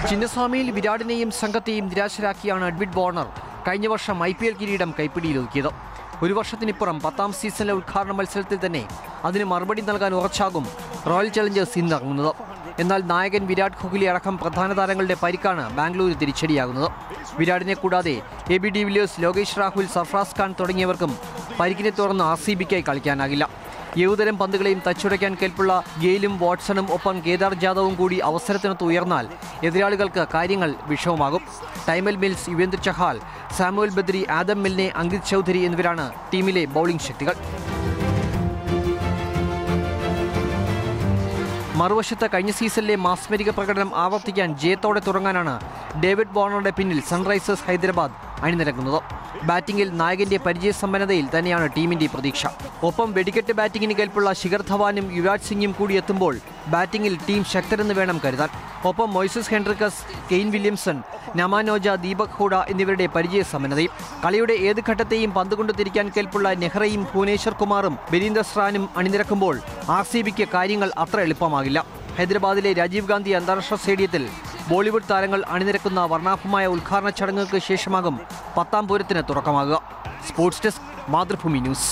ചിന്നസ്വാമിയിൽ വിരാടിനെയും സംഘത്തെയും നിരാശരാക്കിയാണ് എഡ്വിഡ് വാർണർ കഴിഞ്ഞ വർഷം IPL കിരീടം കൈപ്പിടിയിലൊതുക്കിയത്. ഒരു വർഷത്തിനിപ്പുറം 10ാം സീസണിലെ ഉദ്ഘാടന മത്സരത്തിൽ തന്നെ അതിന് മറുപടി നൽകാൻ ഉറച്ചാകും റോയൽ ചലഞ്ചേഴ്സ് ഇന്നിറങ്ങുന്നത്. എന്നാൽ നായകൻ വിരാട് കോഹ്ലി അടക്കം പ്രധാന താരങ്ങളുടെ പരിക്കാണ് ബാംഗ്ലൂരു തിരിച്ചടിയാകുന്നത്. വിരാടിനെ കൂടാതെ AB de Villiers, Lokesh Rahul, Sarfaraz Khan തുടങ്ങിയവർക്കും പരിക്കിനെ തുടർന്ന് RCBക്കായി കളിക്കാനാകില്ല. ഏതുതരം പന്തുകളെയും തച്ചുടയ്ക്കാൻ കെൽപ്പുള്ള ഗെയിലും വാട്സണും ഒപ്പം കേദാർ ജാദവും കൂടി അവസരത്തിനൊത്ത് ഉയർന്നാൽ എതിരാളികൾക്ക് കാര്യങ്ങൾ വിഷമമാകും. Tymal Mills, Yuzvendra Chahal, Samuel Badree, Adam Milne, Ankit Chaudhary എന്നിവരാണ് ടീമിലെ ബൗളിംഗ് ശക്തികൾ. മറുവശത്ത് കഴിഞ്ഞ സീസണിലെ മാസ്മരിക പ്രകടനം ആവർത്തിക്കാൻ ജയത്തോടെ തുടങ്ങാനാണ് ഡേവിഡ് വാർണറുടെ പിന്നിൽ സൺറൈസേഴ്സ് ഹൈദരാബാദ് അണിനിരക്കുന്നത്. ബാറ്റിംഗിൽ നായകന്റെ പരിചയസമ്പന്നതയിൽ തന്നെയാണ് ടീമിന്റെ പ്രതീക്ഷ. ഒപ്പം വെടിക്കെട്ട് ബാറ്റിംഗിന് കെൽപ്പുള്ള ശിഖർ ധവാനും യുവരാജ് സിംഗും കൂടി എത്തുമ്പോൾ ബാറ്റിംഗിൽ ടീം ശക്തരെന്ന് വേണം കരുതാൻ. ഒപ്പം മൊയ്സസ് Henriques, Kane Williamson, നമാനോജ, Deepak Hooda എന്നിവരുടെ പരിചയസമ്പന്നതയും. കളിയുടെ ഏത് ഘട്ടത്തെയും പന്തുകൊണ്ട് തിരിക്കാൻ കെൽപ്പുള്ള നെഹ്റയും ഭുവനേശ്വർ കുമാറും ബരീന്ദർ സ്രാനും അണിനിരക്കുമ്പോൾ RCBക്ക് കാര്യങ്ങൾ അത്ര എളുപ്പമാകില്ല. ഹൈദരാബാദിലെ രാജീവ് ഗാന്ധി അന്താരാഷ്ട്ര സ്റ്റേഡിയത്തിൽ ബോളിവുഡ് താരങ്ങൾ അണിനിരക്കുന്ന വർണ്ണാഭമായ ഉദ്ഘാടന ചടങ്ങുകൾക്ക് ശേഷമാകും 10ാം പൂരത്തിന് തുടക്കമാകുക. Sports desk, Mathrubhumi news.